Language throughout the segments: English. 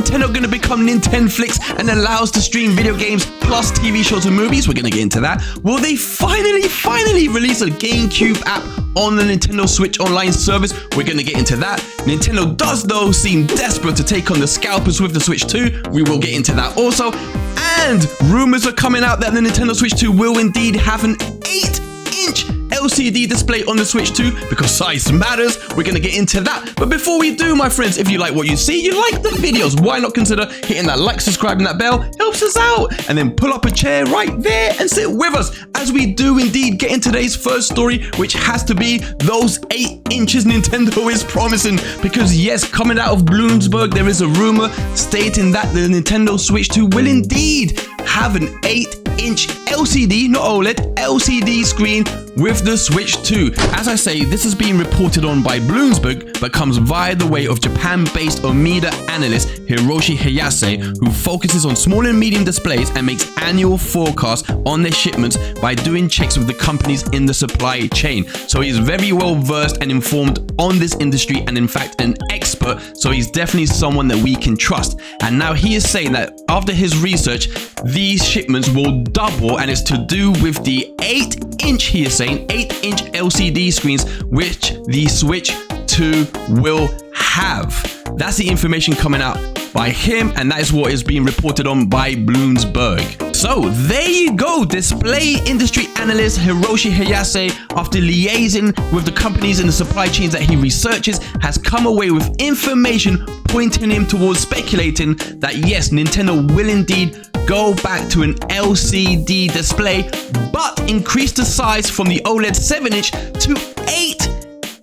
Nintendo going to become Nintenflix and allow us to stream video games plus TV shows and movies? We're going to get into that. Will they finally release a Gamecube app on the Nintendo Switch Online service? We're going to get into that. Nintendo does, though, seem desperate to take on the scalpers with the Switch 2. We will get into that also. And rumors are coming out that the Nintendo Switch 2 will indeed have an 8-inch LCD display on the Switch 2 because size matters. We're going to get into that. But before we do, my friends, if you like what you see, you like the videos, why not consider hitting that like, subscribing, that bell? Helps us out. And then pull up a chair right there and sit with us as we do indeed get into today's first story, which has to be those 8 inches Nintendo is promising. Because yes, coming out of Bloomberg, there is a rumor stating that the Nintendo Switch 2 will indeed have an 8-inch LCD, not OLED, LCD screen with the Switch 2. As I say, this is being reported on by Bloomberg, but comes via the way of Japan-based Omida analyst Hiroshi Hayase, who focuses on small and medium displays and makes annual forecasts on their shipments by doing checks with the companies in the supply chain. So he's very well versed and informed on this industry, and in fact an expert, so he's definitely someone that we can trust. And now he is saying that after his research, these shipments will double, and it's to do with the 8-inch, he is saying, 8-inch LCD screens which the Switch 2 will have. That's the information coming out by him, and that is what is being reported on by Bloomberg. So there you go, display industry analyst Hiroshi Hayase, after liaising with the companies and the supply chains that he researches, has come away with information pointing him towards speculating that yes, Nintendo will indeed go back to an LCD display, but increase the size from the OLED 7-inch to 8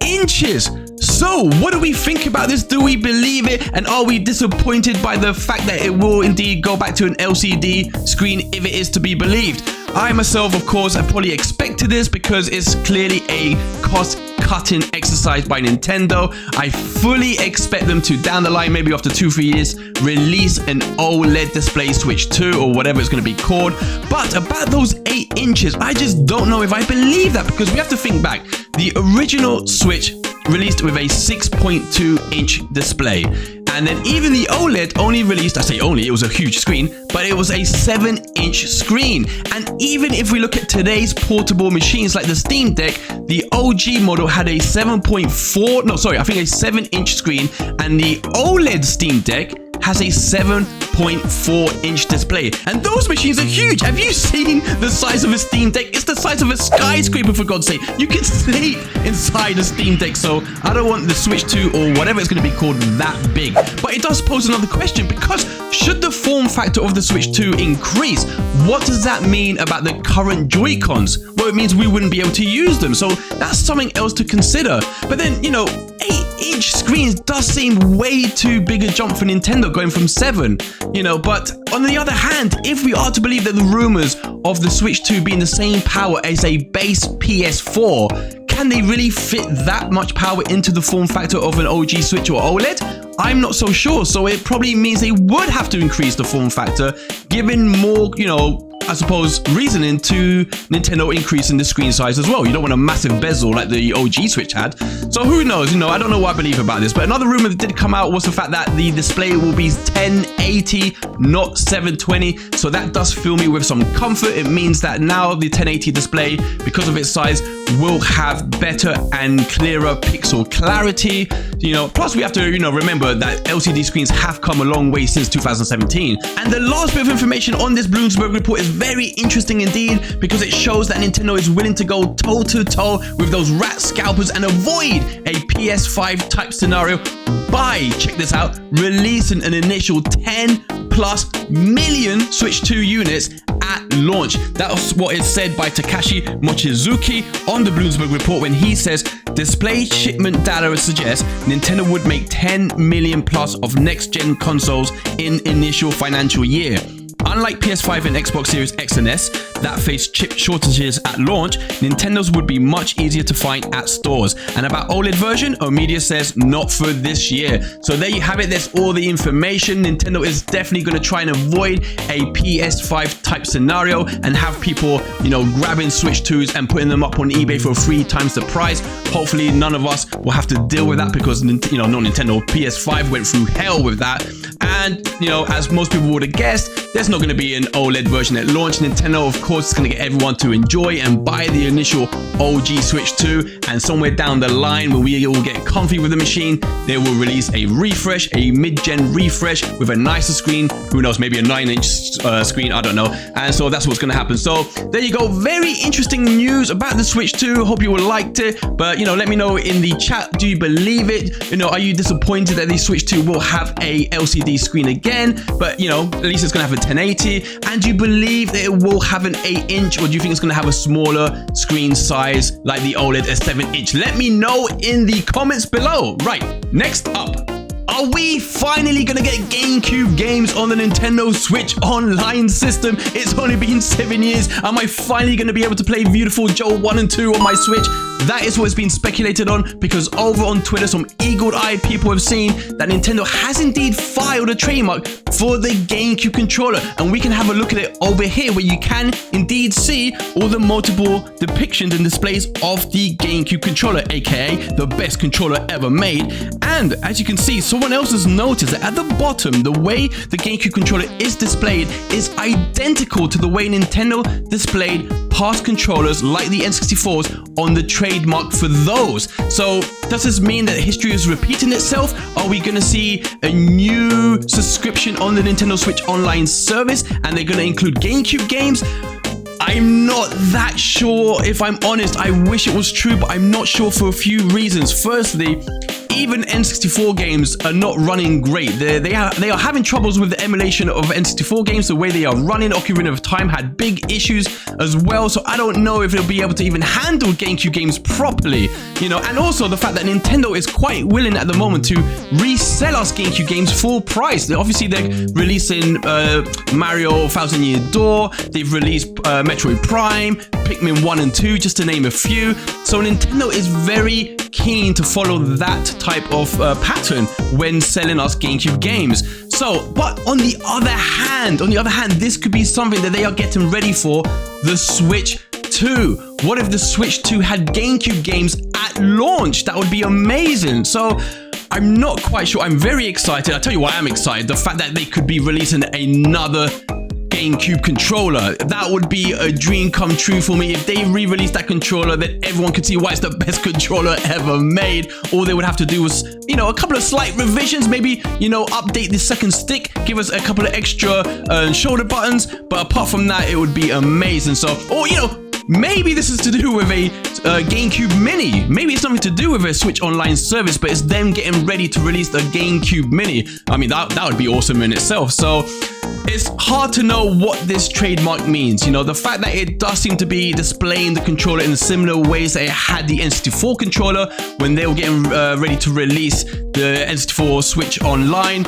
inches. So, what do we think about this? Do we believe it? And are we disappointed by the fact that it will indeed go back to an LCD screen if it is to be believed? I myself, of course, have probably expected this because it's clearly a cost-cutting exercise by Nintendo. I fully expect them to, down the line, maybe after 2-3 years, release an OLED display Switch 2 or whatever it's going to be called. But about those 8 inches, I just don't know if I believe that, because we have to think back. The original Switch released with a 6.2-inch display, and then even the OLED only released, I say only, it was a huge screen, but it was a 7-inch screen. And even if we look at today's portable machines like the Steam Deck, the OG model had a 7-inch screen, and the OLED Steam Deck has a 7.4-inch display. And those machines are huge. Have you seen the size of a Steam Deck? It's the size of a skyscraper, for God's sake. You can sleep inside a Steam Deck, so I don't want the Switch 2 or whatever it's going to be called that big. But it does pose another question, because should the form factor of the Switch 2 increase, what does that mean about the current Joy-Cons? Well, it means we wouldn't be able to use them, so that's something else to consider. But then, 8-inch screens does seem way too big a jump for Nintendo, going from 7, but on the other hand, if we are to believe that the rumors of the Switch 2 being the same power as a base PS4, can they really fit that much power into the form factor of an OG Switch or OLED? I'm not so sure, so it probably means they would have to increase the form factor, giving more, I suppose, reasoning to Nintendo increasing the screen size as well. You don't want a massive bezel like the OG Switch had. So who knows? I don't know what I believe about this. But another rumor that did come out was the fact that the display will be 1080, not 720. So that does fill me with some comfort. It means that now the 1080 display, because of its size, will have better and clearer pixel clarity. Plus we have to, remember that LCD screens have come a long way since 2017. And the last bit of information on this Bloomberg report is very interesting indeed, because it shows that Nintendo is willing to go toe-to-toe with those rat scalpers and avoid a PS5 type scenario by, check this out, releasing an initial 10+ million Switch 2 units at launch. That was what is said by Takashi Mochizuki on the Bloomberg report, when he says display shipment data suggests Nintendo would make 10 million plus of next-gen consoles in initial financial year. Unlike PS5 and Xbox Series X and S that face chip shortages at launch, Nintendo's would be much easier to find at stores. And about OLED version, Omedia says not for this year. So there you have it. There's all the information. Nintendo is definitely going to try and avoid a PS5 type scenario and have people, grabbing Switch 2s and putting them up on eBay for 3 times the price. Hopefully none of us will have to deal with that, because, not Nintendo, PS5 went through hell with that. And, you know, as most people would have guessed, there's not going to be an OLED version at launch. Nintendo, of course, is going to get everyone to enjoy and buy the initial OG Switch 2. And somewhere down the line, when we all get comfy with the machine, they will release a refresh, a mid-gen refresh with a nicer screen. Who knows, maybe a 9-inch screen, I don't know. And so that's what's going to happen. So there you go. Very interesting news about the Switch 2. Hope you all liked it. But, you know, let me know in the chat, do you believe it? You know, are you disappointed that the Switch 2 will have a LCD screen again? But, you know, at least it's going to have a 1080. And do you believe that it will have an 8-inch, or do you think it's going to have a smaller screen size like the OLED at 7-inch? Let me know in the comments below. Right, next up. Are we finally gonna get GameCube games on the Nintendo Switch Online system? It's only been 7 years. Am I finally gonna be able to play Beautiful Joe 1 and 2 on my Switch? That is what's been speculated on, because over on Twitter, some eagle-eyed people have seen that Nintendo has indeed filed a trademark for the GameCube controller. And we can have a look at it over here, where you can indeed see all the multiple depictions and displays of the GameCube controller, aka the best controller ever made. And as you can see, someone else has noticed that at the bottom, the way the GameCube controller is displayed is identical to the way Nintendo displayed past controllers like the N64s on the trademark for those. So does this mean that history is repeating itself? Are we going to see a new subscription on the Nintendo Switch Online service, and they're going to include GameCube games? I'm not that sure, if I'm honest. I wish it was true, but I'm not sure for a few reasons. Firstly, even N64 games are not running great. They are having troubles with the emulation of N64 games. The way they are running, Ocarina of Time had big issues as well. So I don't know if it'll be able to even handle GameCube games properly. You know, and also the fact that Nintendo is quite willing at the moment to resell us GameCube games full price. Obviously, they're releasing Mario 1000 Year Door. They've released Metroid Prime, Pikmin 1 and 2, just to name a few. So Nintendo is very keen to follow that type of pattern when selling us GameCube games. So, but on the other hand, this could be something that they are getting ready for the Switch 2. What if the Switch 2 had GameCube games at launch? That would be amazing. So I'm not quite sure. I'm very excited. I'll tell you why I'm excited. The fact that they could be releasing another GameCube controller. That would be a dream come true for me. If they re-release that controller, then everyone could see why it's the best controller ever made. All they would have to do was, you know, a couple of slight revisions, maybe, you know, update the second stick, give us a couple of extra shoulder buttons, but apart from that, it would be amazing. So, or, you know, maybe this is to do with a GameCube Mini. Maybe it's nothing to do with a Switch Online service, but it's them getting ready to release the GameCube Mini. I mean, that would be awesome in itself. So it's hard to know what this trademark means. You know, the fact that it does seem to be displaying the controller in similar ways that it had the N64 controller when they were getting ready to release the N64 Switch Online.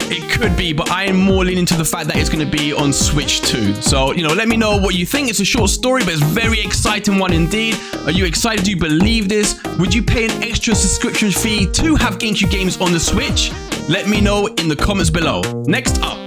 It could be, but I am more leaning to the fact that it's going to be on Switch 2. So, you know, let me know what you think. It's a short story, but it's a very exciting one indeed. Are you excited? Do you believe this? Would you pay an extra subscription fee to have GameCube games on the Switch? Let me know in the comments below. Next up.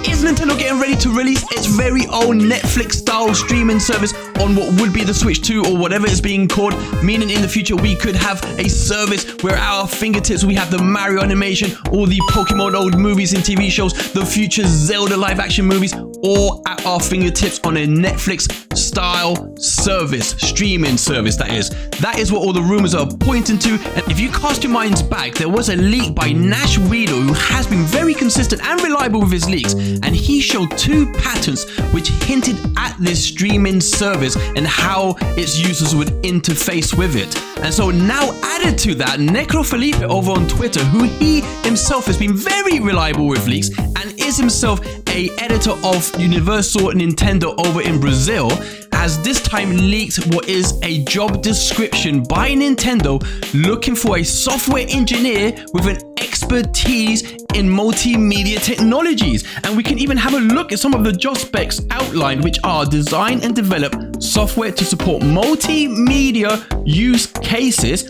Is Nintendo getting ready to release its very own Netflix-style streaming service on what would be the Switch 2 or whatever it's being called? Meaning in the future we could have a service where at our fingertips we have the Mario animation, all the Pokemon old movies and TV shows, the future Zelda live-action movies, all at our fingertips on a Netflix-style service, streaming service that is. That is what all the rumors are pointing to. And if you cast your minds back, there was a leak by Nash Weedo, who has been very consistent and reliable with his leaks. And he showed 2 patents which hinted at this streaming service and how its users would interface with it. And so now added to that, Necro Felipe over on Twitter, who he himself has been very reliable with leaks and is himself a editor of Universal Nintendo over in Brazil, has this time leaked what is a job description by Nintendo looking for a software engineer with an expertise in multimedia technologies. And we can even have a look at some of the job specs outlined, which are design and develop software to support multimedia use cases,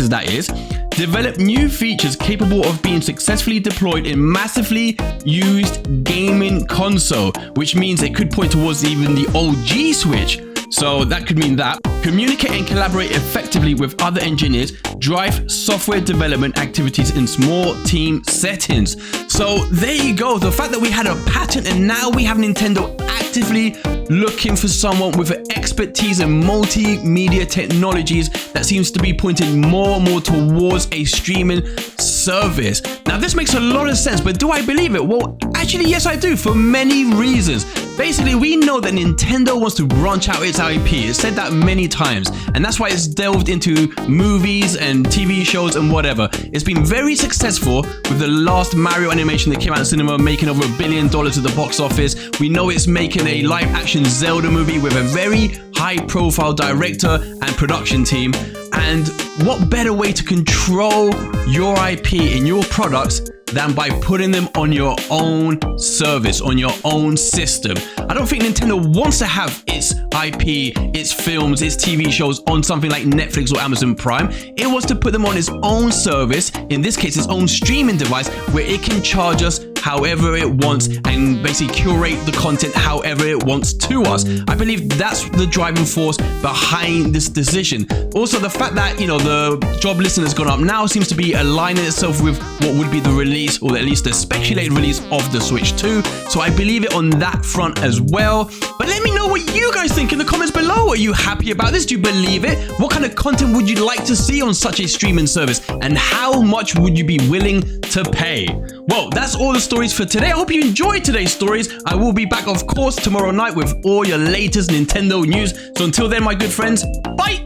that is, develop new features capable of being successfully deployed in massively used gaming console, which means it could point towards even the OG Switch. So that could mean that. Communicate and collaborate effectively with other engineers. Drive software development activities in small team settings. So there you go. The fact that we had a patent and now we have Nintendo actively looking for someone with an expertise in multimedia technologies that seems to be pointing more and more towards a streaming service. Now, this makes a lot of sense, but do I believe it? Well, actually, yes, I do, for many reasons. Basically, we know that Nintendo wants to branch out its IP. It's said that many times, and that's why it's delved into movies and TV shows and whatever. It's been very successful with the last Mario animation that came out in cinema, making over $1 billion at the box office. We know it's making a live-action Zelda movie with a very high-profile director and production team. And what better way to control your IP and your products than by putting them on your own service, on your own system. I don't think Nintendo wants to have its IP, its films, its TV shows on something like Netflix or Amazon Prime. It wants to put them on its own service, in this case its own streaming device, where it can charge us however it wants and basically curate the content however it wants to us. I believe that's the driving force behind this decision. Also, the fact that, you know, the job listing has gone up now seems to be aligning itself with what would be the release, or at least the speculated release of the Switch 2. So I believe it on that front as well. But let me know what you guys think in the comments below. Are you happy about this? Do you believe it? What kind of content would you like to see on such a streaming service? And how much would you be willing to pay? Well, that's all the stories for today. I hope you enjoyed today's stories. I will be back, of course, tomorrow night with all your latest Nintendo news. So until then, my good friends, bye!